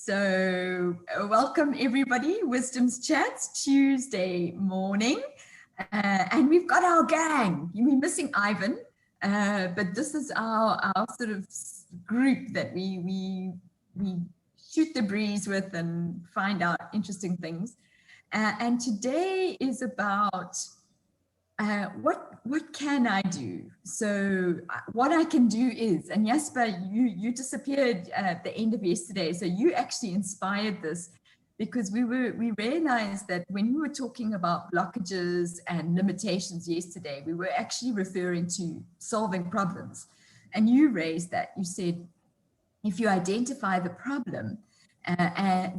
So welcome everybody, Wisdom's Chats, Tuesday morning. And we've got our gang. We're missing Ivan, but this is our sort of group that we shoot the breeze with and find out interesting things. And today is about what can I do? So what I can do is, and Jasper, you disappeared at the end of yesterday, so you actually inspired this, because we realized that when we were talking about blockages and limitations yesterday, we were actually referring to solving problems. And you raised that. You said, if you identify the problem,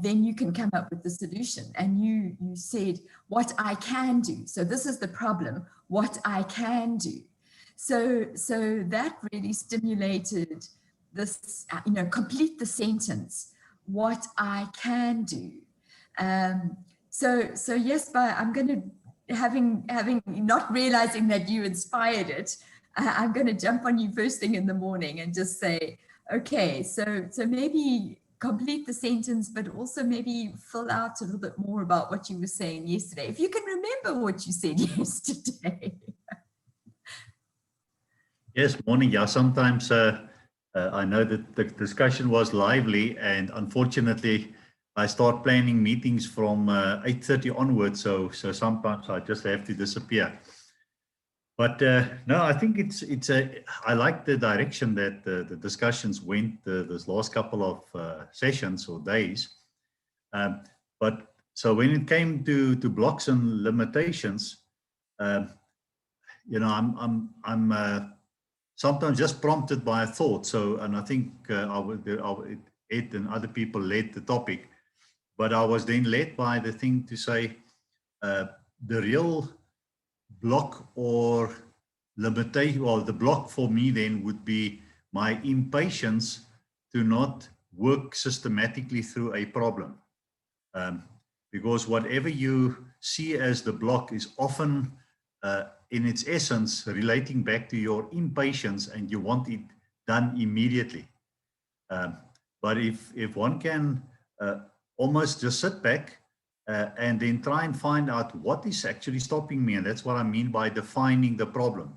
then you can come up with the solution. And you said, what I can do. So this is the problem, what I can do. So that really stimulated this, complete the sentence, what I can do. So yes, but I'm going to, having not realizing that you inspired it, I'm going to jump on you first thing in the morning and just say, okay, so maybe complete the sentence, but also maybe fill out a little bit more about what you were saying yesterday, if you can remember what you said yesterday. Yes, morning. Yeah, sometimes I know that the discussion was lively, and unfortunately, I start planning meetings from 8:30 onwards. So sometimes I just have to disappear. But no, I think I like the direction that the discussions went this last couple of sessions or days. But so when it came to blocks and limitations, I'm sometimes just prompted by a thought. So, and I think Ed and other people led the topic, but I was then led by the thing to say the real block or limitation, well, the block for me then would be my impatience to not work systematically through a problem. Because whatever you see as the block is often in its essence relating back to your impatience, and you want it done immediately. But if one can almost just sit back and then try and find out what is actually stopping me, and that's what I mean by defining the problem.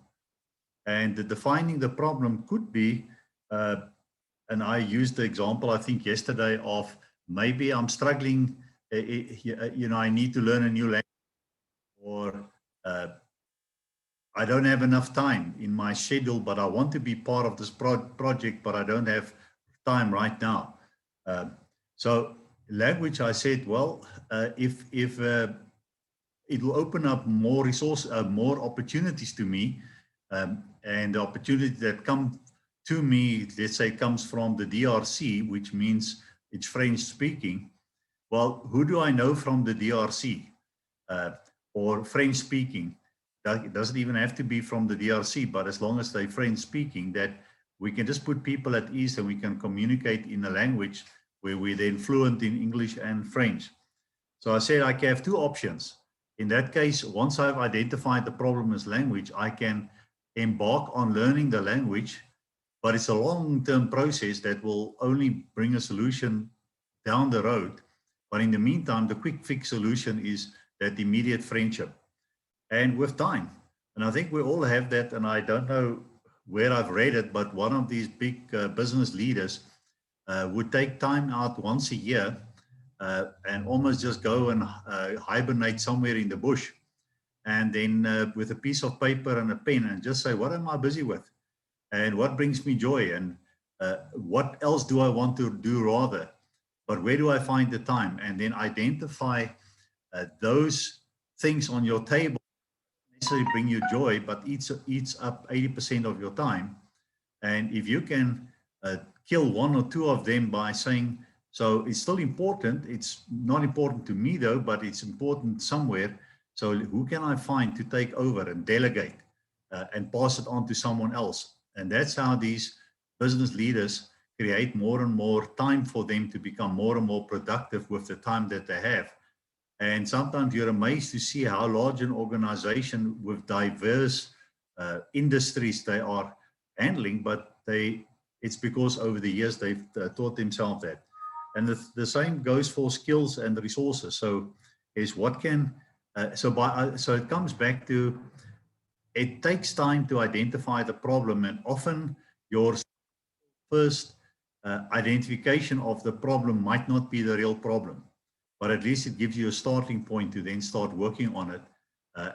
And defining the problem could be, and I used the example I think yesterday of maybe I'm struggling, I need to learn a new language, or I don't have enough time in my schedule, but I want to be part of this project, but I don't have time right now. So language, I said, well, if it will open up more resources, more opportunities to me, and the opportunity that come to me, let's say, comes from the DRC, which means it's French speaking. Well, who do I know from the DRC or French speaking? It doesn't even have to be from the DRC, but as long as they're French speaking, that we can just put people at ease and we can communicate in a language where we're then fluent in English and French. So I said I can have two options. In that case, once I've identified the problem as language, I can embark on learning the language, but it's a long-term process that will only bring a solution down the road. But in the meantime, the quick fix solution is that immediate friendship. And with time, and I think we all have that, and I don't know where I've read it, but one of these big business leaders would take time out once a year and almost just go and hibernate somewhere in the bush, and then with a piece of paper and a pen, and just say, what am I busy with? And what brings me joy? And what else do I want to do rather? But where do I find the time? And then identify those things on your table necessarily bring you joy, but eats up 80% of your time. And if you can kill one or two of them by saying, so it's still important, it's not important to me though, but it's important somewhere. So who can I find to take over and delegate and pass it on to someone else? And that's how these business leaders create more and more time for them to become more and more productive with the time that they have. And sometimes you're amazed to see how large an organization with diverse industries they are handling, but it's because over the years they've taught themselves that. And the same goes for skills and resources. So is what can, so it comes back to, it takes time to identify the problem, and often your first identification of the problem might not be the real problem, but at least it gives you a starting point to then start working on it.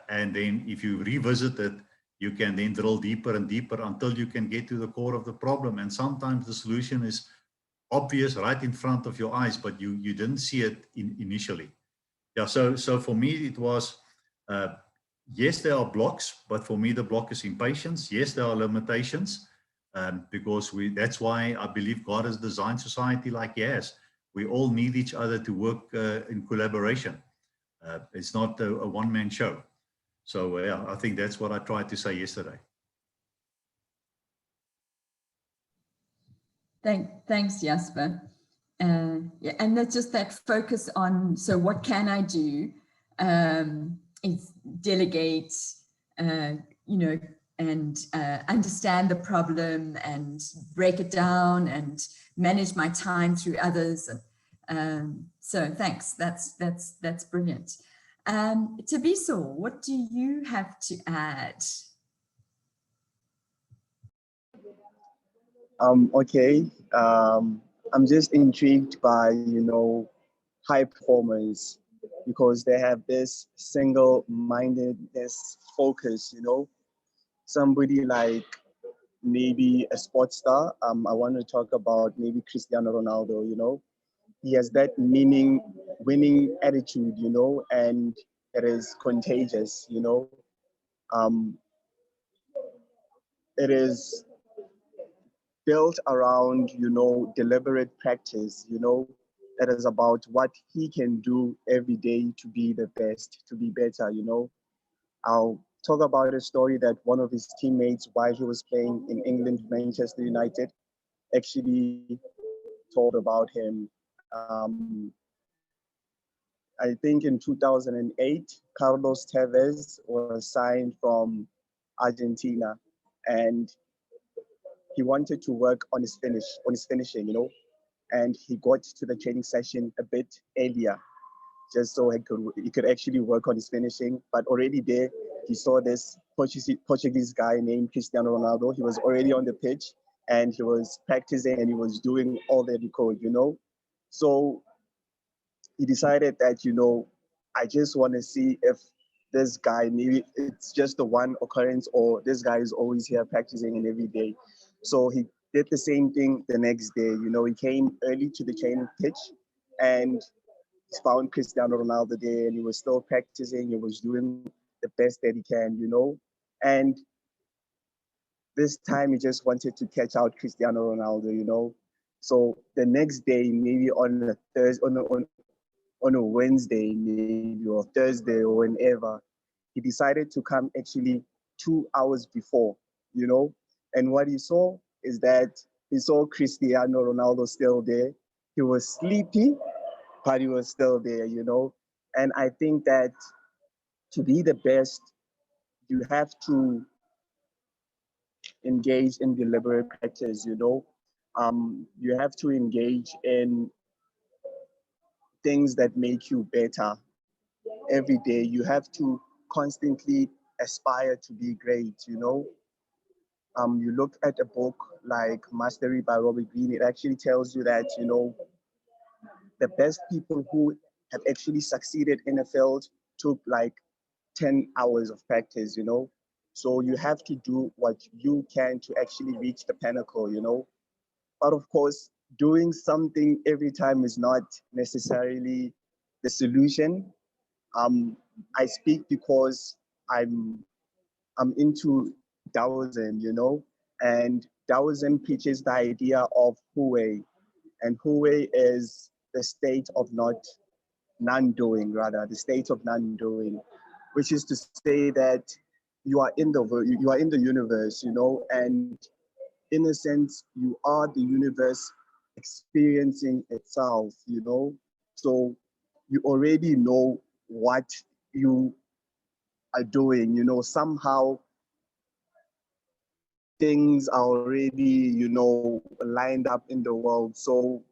And then if you revisit it, you can then drill deeper and deeper until you can get to the core of the problem. And sometimes the solution is obvious right in front of your eyes, but you didn't see it initially. Yeah, so for me it was, yes, there are blocks, but for me the block is impatience. Yes, there are limitations, because that's why I believe God has designed society like He has. We all need each other to work in collaboration. It's not a one-man show. So yeah, I think that's what I tried to say yesterday. Thanks, Jasper. Yeah, and that's just that focus on, so what can I do? It's delegate, you know, and understand the problem and break it down and manage my time through others. So thanks, that's brilliant. Tabiso, what do you have to add? Okay. I'm just intrigued by, high performers, because they have this single-mindedness focus, somebody like maybe a sports star. I want to talk about maybe Cristiano Ronaldo, he has that winning attitude, and it is contagious, it is built around, deliberate practice, that is about what he can do every day to be the best, to be better, I'll talk about a story that one of his teammates, while he was playing in England, Manchester United, actually told about him. I think in 2008, Carlos Tevez was signed from Argentina, and he wanted to work on his finishing, and he got to the training session a bit earlier, just so he could actually work on his finishing. But already there, he saw this Portuguese guy named Cristiano Ronaldo. He was already on the pitch, and he was practicing, and he was doing all that he could, So he decided that, I just want to see if this guy, maybe it's just the one occurrence, or this guy is always here practicing and every day. So he did the same thing the next day. He came early to the training pitch, and found Cristiano Ronaldo there, and he was still practicing. He was doing the best that he can, And this time he just wanted to catch out Cristiano Ronaldo, So the next day, maybe on a Thursday, on a Wednesday, maybe, or Thursday, or whenever, he decided to come actually 2 hours before, And what he saw is that he saw Cristiano Ronaldo still there. He was sleepy, but he was still there, And I think that to be the best, you have to engage in deliberate practice, You have to engage in things that make you better every day. You have to constantly aspire to be great, You look at a book like Mastery by Robert Greene, it actually tells you that, the best people who have actually succeeded in a field took like 10 hours of practice, So you have to do what you can to actually reach the pinnacle, But of course, doing something every time is not necessarily the solution. I speak because I'm into Taoism, and Taoism preaches the idea of Hui, and Hui is the state of non-doing, rather, the state of non-doing, which is to say that you are in the universe, and in a sense, you are the universe experiencing itself, So you already know what you are doing, somehow things are already, lined up in the world. So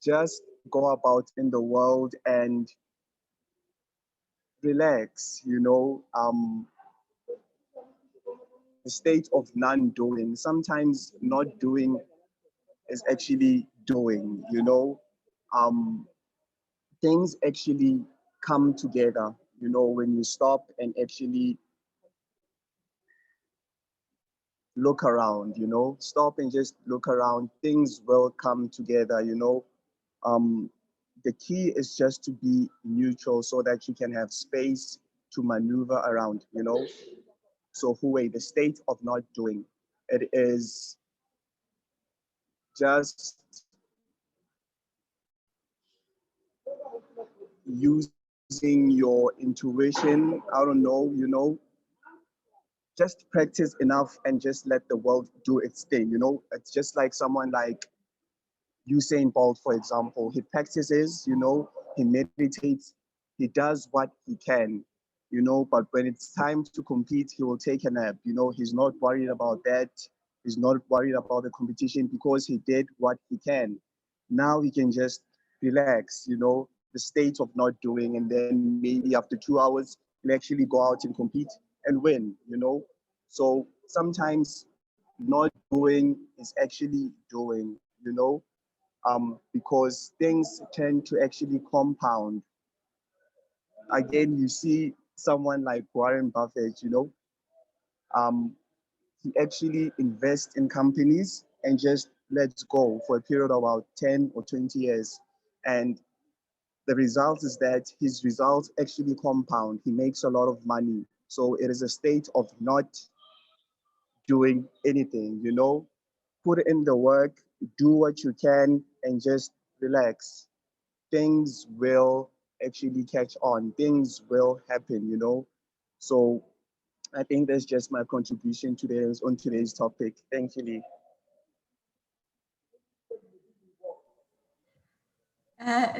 just go about in the world and relax, you know, the state of non-doing. Sometimes not doing is actually doing, you know. Things actually come together, you know, when you stop and actually look around, you know, stop and just look around, things will come together, you know. The key is just to be neutral so that you can have space to maneuver around, you know. So Huey, the state of not doing, it is just using your intuition. I don't know, you know, just practice enough and just let the world do its thing, you know. It's just like someone like Usain Bolt, for example. He practices, you know, he meditates, he does what he can, you know, but when it's time to compete, he will take a nap, you know. He's not worried about that. He's not worried about the competition because he did what he can. Now he can just relax, you know, the state of not doing, and then maybe after 2 hours, he'll actually go out and compete and win, you know. So sometimes not doing is actually doing, you know, because things tend to actually compound. Again, you see someone like Warren Buffett, you know, um, he actually invests in companies and just lets go for a period of about 10 or 20 years. And the result is that his results actually compound. He makes a lot of money. So it is a state of not doing anything, you know, put in the work, do what you can, and just relax. Things will actually catch on, things will happen, you know. So I think that's just my contribution today on today's topic. Thank you, Lee.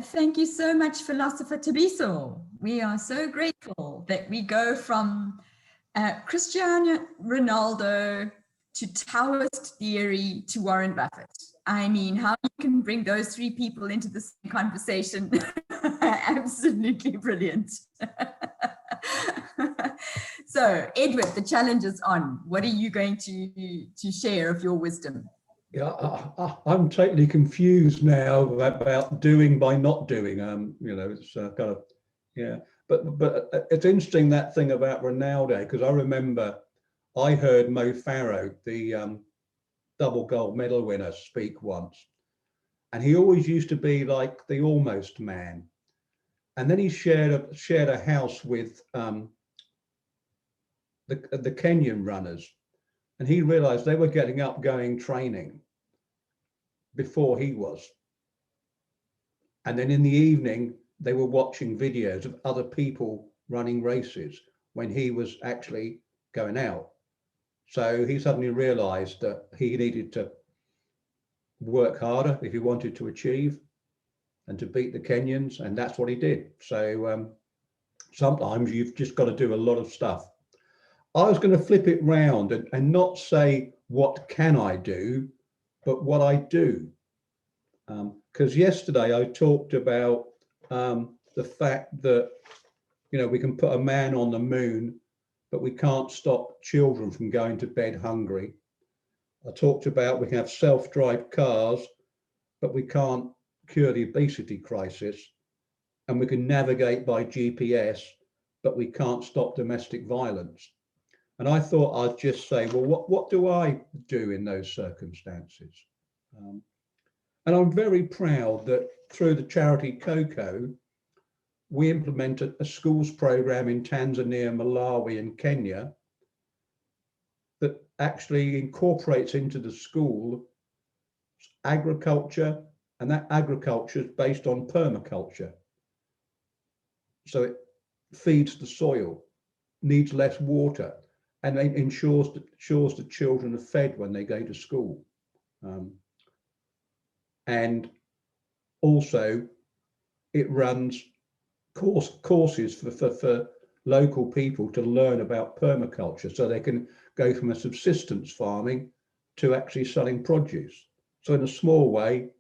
Thank you so much, Philosopher Tabiso. We are so grateful that we go from Christian Ronaldo to Taoist theory to Warren Buffett. I mean, how you can bring those three people into this conversation, absolutely brilliant. So, Edward, the challenge is on. What are you going to share of your wisdom? Yeah, I'm totally confused now about doing by not doing. You know, it's kind of, yeah. But it's interesting, that thing about Ronaldo, because I remember I heard Mo Farah, the double gold medal winner, speak once, and he always used to be like the almost man, and then he shared a house with the Kenyan runners, and he realized they were getting up, going training before he was. And then in the evening, they were watching videos of other people running races when he was actually going out. So he suddenly realized that he needed to work harder if he wanted to achieve and to beat the Kenyans, and that's what he did. So sometimes you've just got to do a lot of stuff. I was going to flip it round and not say what can I do, but what I do. Because yesterday I talked about the fact that, you know, we can put a man on the moon, but we can't stop children from going to bed hungry. I talked about we can have self-drive cars, but we can't cure the obesity crisis. And we can navigate by GPS, but we can't stop domestic violence. And I thought I'd just say, well, what do I do in those circumstances? And I'm very proud that through the charity Coco, we implemented a schools program in Tanzania, Malawi, and Kenya that actually incorporates into the school agriculture, and that agriculture is based on permaculture. So it feeds the soil, needs less water, and it ensures the children are fed when they go to school. And also it runs courses for local people to learn about permaculture, so they can go from a subsistence farming to actually selling produce. So in a small way,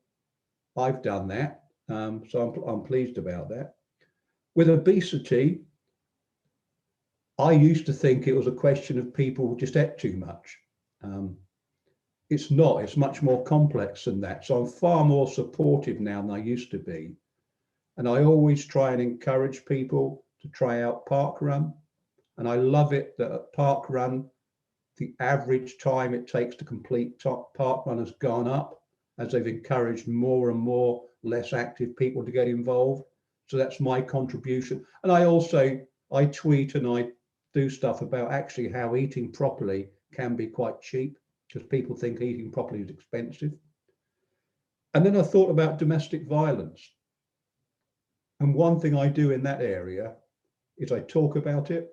I've done that. So I'm pleased about that. With obesity, I used to think it was a question of people just ate too much. It's not, it's much more complex than that. So I'm far more supportive now than I used to be. And I always try and encourage people to try out parkrun. And I love it that at parkrun, the average time it takes to complete parkrun has gone up as they've encouraged more and more less active people to get involved. So that's my contribution. And I tweet and I do stuff about actually how eating properly can be quite cheap, because people think eating properly is expensive. And then I thought about domestic violence. And one thing I do in that area is I talk about it.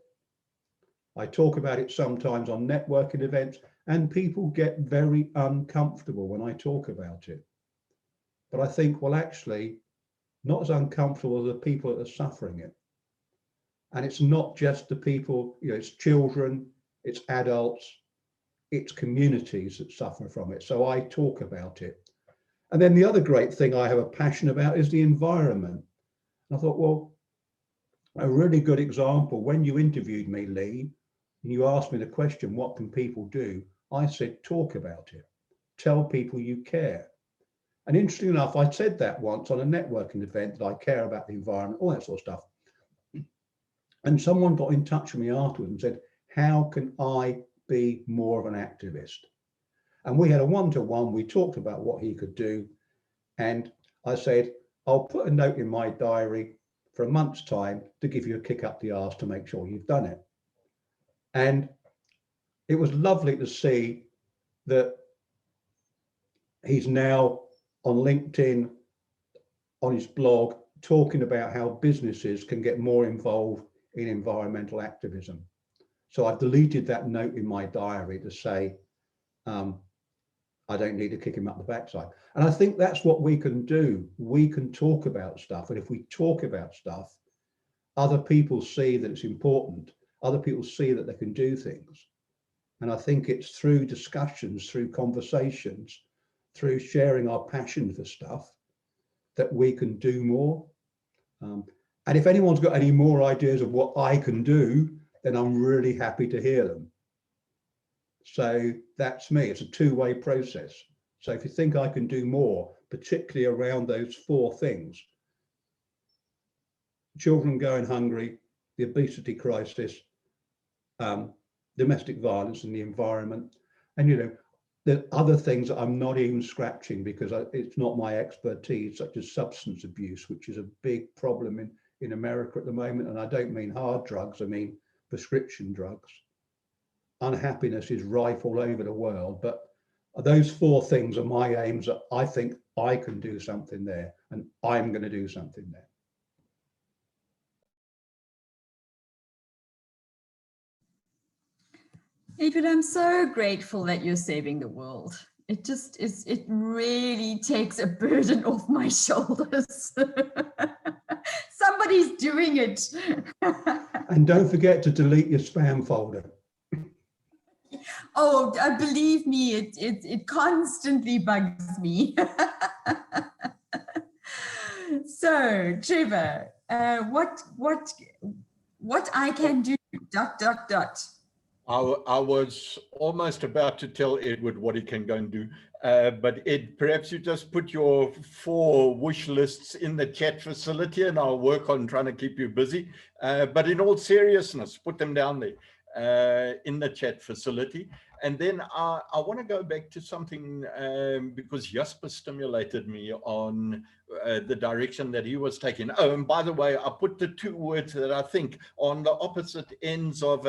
I talk about it sometimes on networking events, and people get very uncomfortable when I talk about it. But I think, well, actually, not as uncomfortable as the people that are suffering it. And it's not just the people, it's children, it's adults, it's communities that suffer from it. So I talk about it. And then the other great thing I have a passion about is the environment. And I thought, well, a really good example, when you interviewed me, Lee, and you asked me the question, what can people do? I said, talk about it. Tell people you care. And interestingly enough, I said that once on a networking event, that I care about the environment, all that sort of stuff. And someone got in touch with me afterwards and said, how can I be more of an activist? And we had a one-to-one, we talked about what he could do. And I said, I'll put a note in my diary for a month's time to give you a kick up the arse to make sure you've done it. And it was lovely to see that he's now on LinkedIn, on his blog, talking about how businesses can get more involved in environmental activism. So I've deleted that note in my diary to say, I don't need to kick him up the backside. And I think that's what we can do. We can talk about stuff. And if we talk about stuff, other people see that it's important. Other people see that they can do things. And I think it's through discussions, through conversations, through sharing our passion for stuff that we can do more. And if anyone's got any more ideas of what I can do, then I'm really happy to hear them. So that's me. It's a two-way process. So if you think I can do more, particularly around those four things, children going hungry, the obesity crisis, domestic violence and the environment, and there are other things that I'm not even scratching because it's not my expertise, such as substance abuse, which is a big problem in America at the moment. And I don't mean hard drugs, I mean prescription drugs. Unhappiness is rife all over the world, but those four things are my aims that I think I can do something there, and I'm going to do something there. Adrian, I'm so grateful that you're saving the world. It just is, it really takes a burden off my shoulders. Somebody's doing it. And don't forget to delete your spam folder. Oh, believe me, it constantly bugs me. So, Trevor, what I can do, ... I was almost about to tell Edward what he can go and do, but Ed, perhaps you just put your 4 wish lists in the chat facility and I'll work on trying to keep you busy. But in all seriousness, put them down there in the chat facility. And then I want to go back to something because Jasper stimulated me on the direction that he was taking. Oh, and by the way, I put the 2 words that I think on the opposite ends of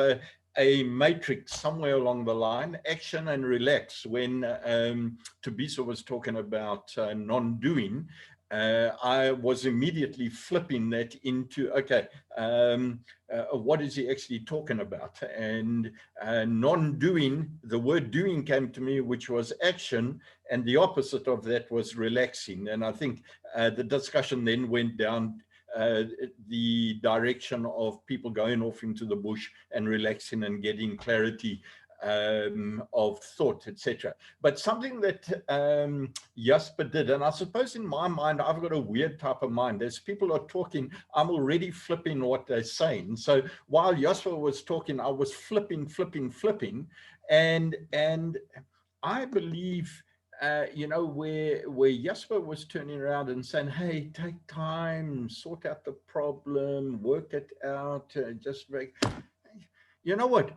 a matrix somewhere along the line, action and relax. When Thabisa was talking about non-doing, I was immediately flipping that into, okay, what is he actually talking about? And non-doing, the word doing came to me, which was action, and the opposite of that was relaxing. And I think the discussion then went down the direction of people going off into the bush and relaxing and getting clarity of thought, etc. But something that Jasper did, and I suppose in my mind, I've got a weird type of mind. As people are talking, I'm already flipping what they're saying. So while Jasper was talking, I was flipping. And I believe, you know, where Jasper was turning around and saying, hey, take time, sort out the problem, work it out, just make, you know what?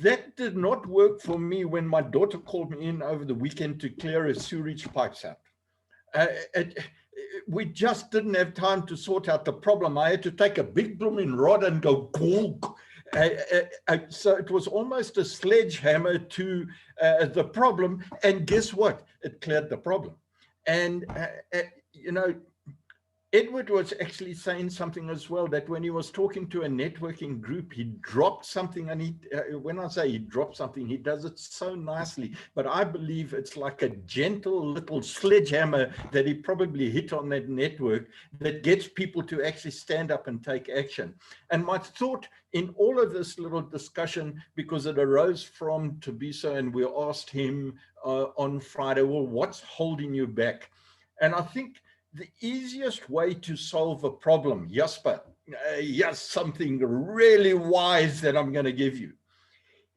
That did not work for me when my daughter called me in over the weekend to clear her sewage pipes out. We just didn't have time to sort out the problem. I had to take a big blooming rod and go, so it was almost a sledgehammer to the problem. And guess what? It cleared the problem. And, you know, Edward was actually saying something as well, that when he was talking to a networking group, he dropped something, and when I say he dropped something, he does it so nicely, but I believe it's like a gentle little sledgehammer that he probably hit on that network that gets people to actually stand up and take action. And my thought in all of this little discussion, because it arose from Thabiso, and we asked him on Friday, well, what's holding you back? And I think the easiest way to solve a problem, Jasper, yes, something really wise that I'm going to give you,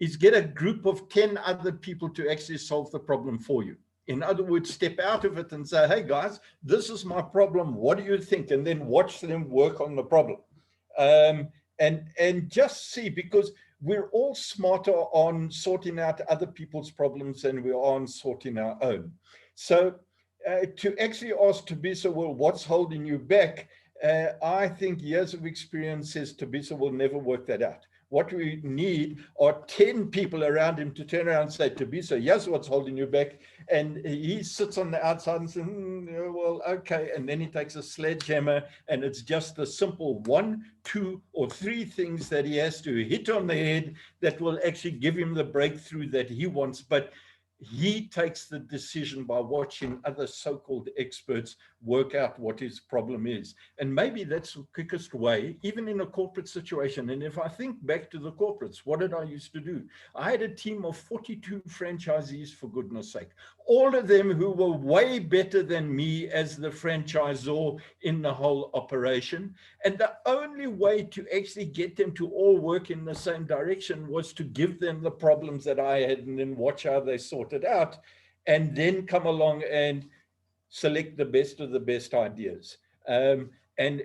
is get a group of 10 other people to actually solve the problem for you. In other words, step out of it and say, hey guys, this is my problem. What do you think? And then watch them work on the problem. And just see, because we're all smarter on sorting out other people's problems than we are on sorting our own. So to actually ask Thabiso, well, what's holding you back? I think years of experience says Thabiso will never work that out. What we need are 10 people around him to turn around and say, Thabiso, here's what's holding you back. And he sits on the outside and says, well, okay. And then he takes a sledgehammer, and it's just the simple 1, 2, or 3 things that he has to hit on the head that will actually give him the breakthrough that he wants. But he takes the decision by watching other so-called experts work out what his problem is. And maybe that's the quickest way, even in a corporate situation. And if I think back to the corporates, what did I used to do? I had a team of 42 franchisees, for goodness sake, all of them who were way better than me as the franchisor in the whole operation. And the only way to actually get them to all work in the same direction was to give them the problems that I had and then watch how they sort it out, and then come along and select the best of the best ideas. And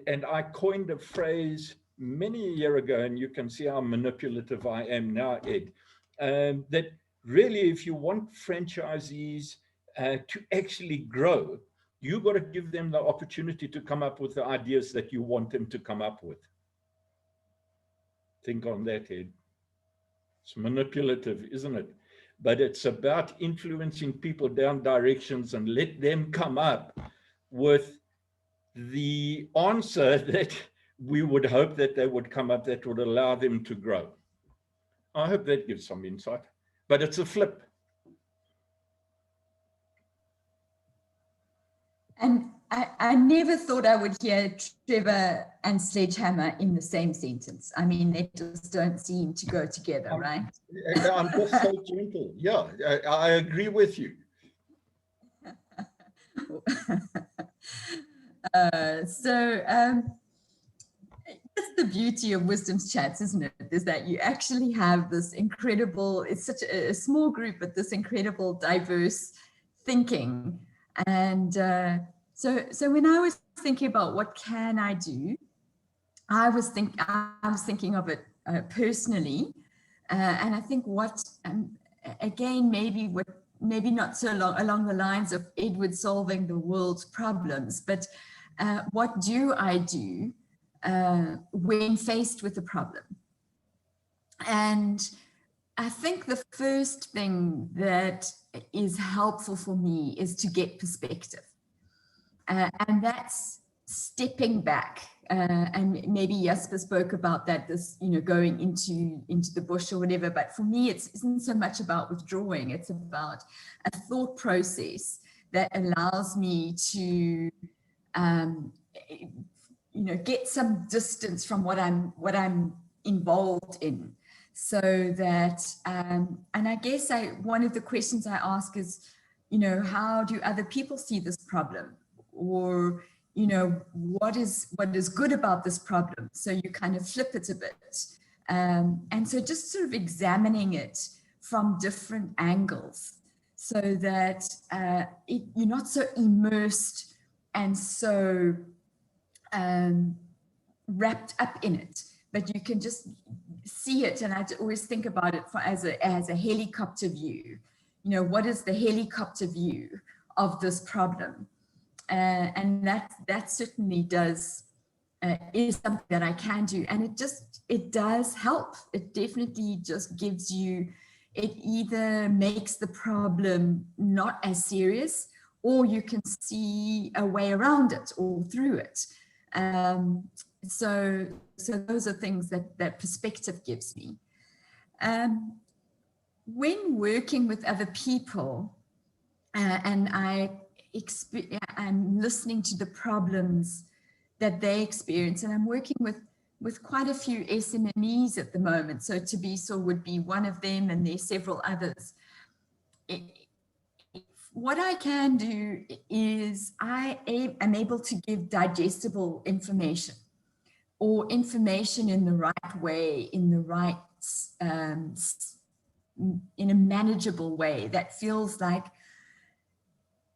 I coined a phrase many a year ago, and you can see how manipulative I am now, Ed, that really, if you want franchisees to actually grow, you've got to give them the opportunity to come up with the ideas that you want them to come up with. Think on that, Ed. It's manipulative, isn't it? But it's about influencing people down directions and let them come up with the answer that we would hope that they would come up, that would allow them to grow. I hope that gives some insight, but it's a flip. And I never thought I would hear Trevor and sledgehammer in the same sentence. I mean, they just don't seem to go together, right? I'm just so gentle. Yeah, I agree with you. That's the beauty of Wisdom's Chats, isn't it? Is that you actually have this incredible, it's such a small group, but this incredible diverse thinking. And so when I was thinking about what can I do, I was thinking of it personally, and I think what again maybe not so along the lines of Edward solving the world's problems, but what do I do when faced with a problem? And I think the first thing that is helpful for me is to get perspective. And that's stepping back. And maybe Jasper spoke about that, this, going into the bush or whatever. But for me, it isn't so much about withdrawing. It's about a thought process that allows me to, get some distance from what I'm involved in. so that, and I guess one of the questions I ask is, you know, how do other people see this problem? Or, you know, what is good about this problem? So you kind of flip it a bit. And so just sort of examining it from different angles so that you're not so immersed and so wrapped up in it, but you can just see it. And I always think about it as a helicopter view. You know, what is the helicopter view of this problem? And that certainly does is something that I can do, and it does help. It definitely just gives you, it either makes the problem not as serious, or you can see a way around it or through it. So those are things that perspective gives me. When working with other people, and I'm listening to the problems that they experience, and I'm working with quite a few SMMEs at the moment. So Tabiso would be one of them, and there's several others. What I can do is I am able to give digestible information, or information in the right way, in the right, in a manageable way that feels like,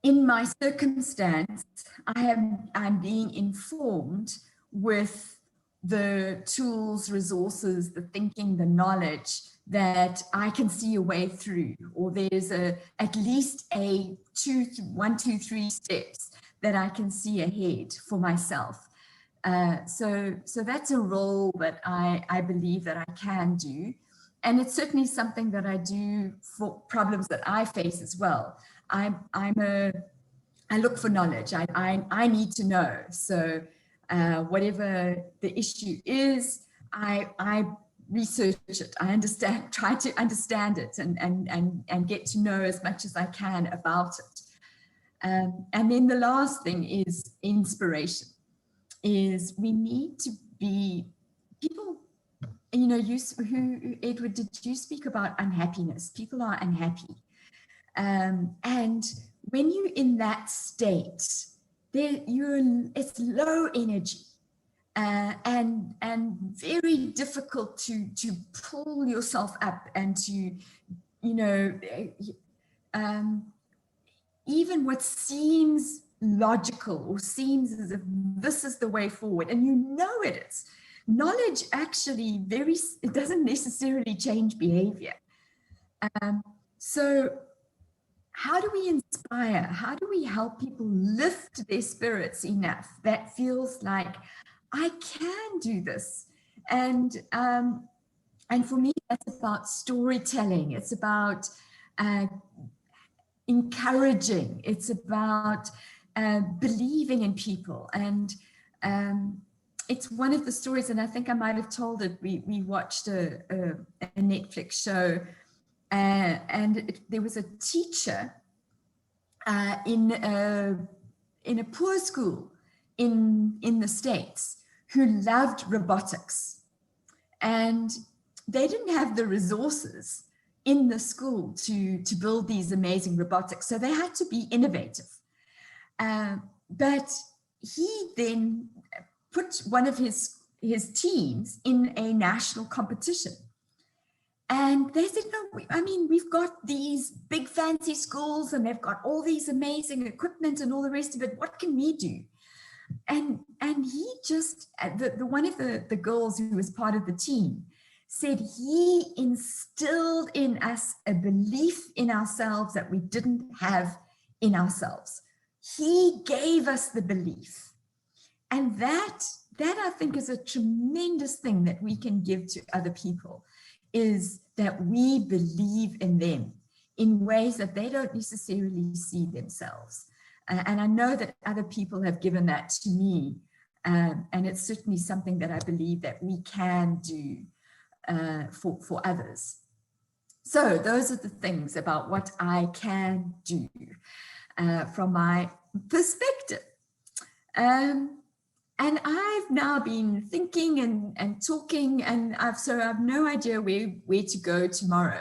in my circumstance, I'm being informed with the tools, resources, the thinking, the knowledge that I can see a way through, or there's at least 1, 2, 3 steps that I can see ahead for myself. So that's a role that I believe that I can do. And it's certainly something that I do for problems that I face as well. I look for knowledge. I need to know. So whatever the issue is, I research it. I understand, try to understand it, and get to know as much as I can about it. And then the last thing is inspiration. Is we need to be people. You know, Edward, did you speak about unhappiness? People are unhappy. And when you're in that state, it's low energy and very difficult to pull yourself up and to, you know, even what seems logical or seems as if this is the way forward, and you know it is. Knowledge actually it doesn't necessarily change behavior. So how do we inspire? How do we help people lift their spirits enough that feels like, I can do this? And for me, that's about storytelling. It's about encouraging. It's about believing in people. And it's one of the stories, and I think I might have told it. We watched a Netflix show, and there was a teacher in a poor school in the States who loved robotics, and they didn't have the resources in the school to build these amazing robotics, so they had to be innovative. But he then put one of his teams in a national competition. And they said, no, I mean, we've got these big fancy schools and they've got all these amazing equipment and all the rest of it. What can we do? And he just, one of the girls who was part of the team said he instilled in us a belief in ourselves that we didn't have in ourselves. He gave us the belief. And that I think is a tremendous thing that we can give to other people, is that we believe in them in ways that they don't necessarily see themselves. And I know that other people have given that to me. And it's certainly something that I believe that we can do for others. So those are the things about what I can do from my perspective. And I've now been thinking and talking, and I've no idea where to go tomorrow.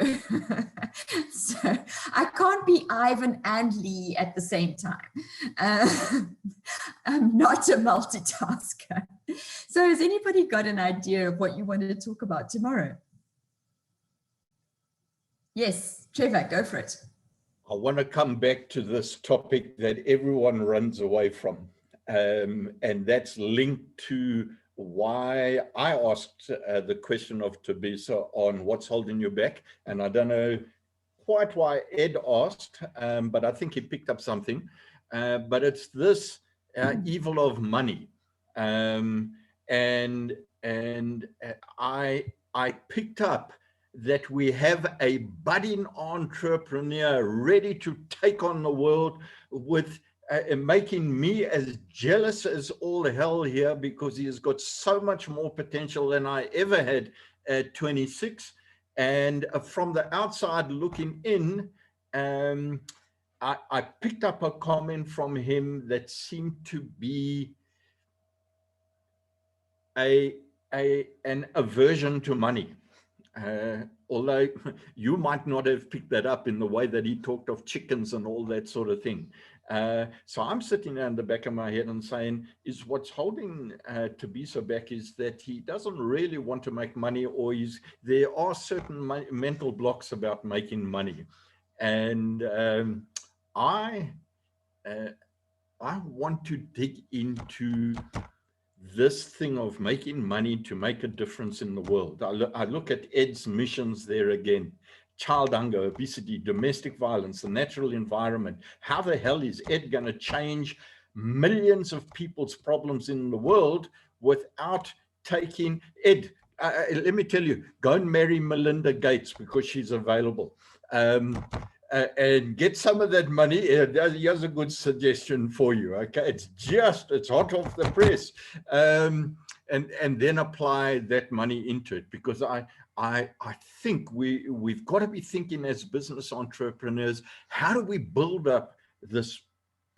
So I can't be Ivan and Lee at the same time. I'm not a multitasker. So has anybody got an idea of what you wanted to talk about tomorrow? Yes, Trevor, go for it. I want to come back to this topic that everyone runs away from. And that's linked to why I asked the question of Thabisa on what's holding you back. And I don't know quite why Ed asked, but I think he picked up something. But it's this evil of money. And I picked up that we have a budding entrepreneur ready to take on the world with making me as jealous as all hell here, because he has got so much more potential than I ever had at 26. And from the outside looking in, I picked up a comment from him that seemed to be an aversion to money. Although you might not have picked that up in the way that he talked of chickens and all that sort of thing. So I'm sitting there in the back of my head and saying, is what's holding Thabisa back is that he doesn't really want to make money, or there are certain mental blocks about making money. And I want to dig into this thing of making money to make a difference in the world. I look at Ed's missions there again: child hunger, obesity, domestic violence, the natural environment. How the hell is Ed going to change millions of people's problems in the world without taking Ed? Let me tell you, go and marry Melinda Gates because she's available. And get some of that money. Here's a good suggestion for you. Okay, it's hot off the press, and then apply that money into it, because I think we've got to be thinking as business entrepreneurs, how do we build up this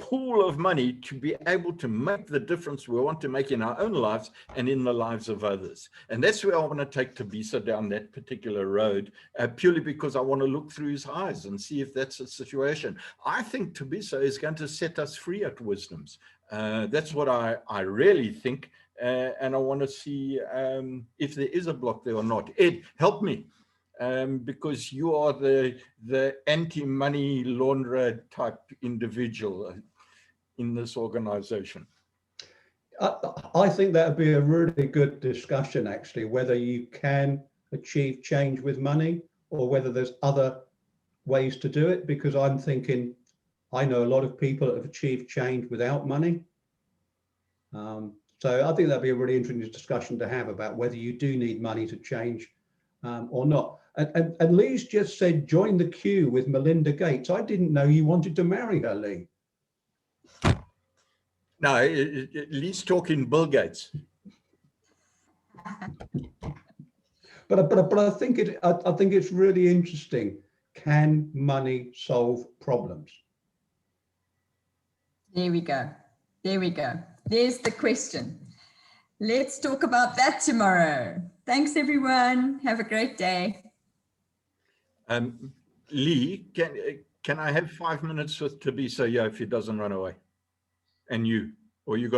pool of money to be able to make the difference we want to make in our own lives and in the lives of others. And that's where I want to take Thabisa down that particular road, purely because I want to look through his eyes and see if that's a situation. I think Thabisa is going to set us free at Wisdoms. That's what I really think. And I want to see if there is a block there or not. Ed, help me. Because you are the anti-money launderer type individual in this organization. I think that would be a really good discussion, actually, whether you can achieve change with money or whether there's other ways to do it, because I'm thinking, I know a lot of people that have achieved change without money. So I think that'd be a really interesting discussion to have about whether you do need money to change or not. And Lee's just said, join the queue with Melinda Gates. I didn't know you wanted to marry her, Lee. No, Lee's talking Bill Gates. But I think it's really interesting. Can money solve problems? There we go. There we go. There's the question. Let's talk about that tomorrow. Thanks, everyone. Have a great day. Lee, can I have 5 minutes with Thabisa, if he doesn't run away? And you, or you got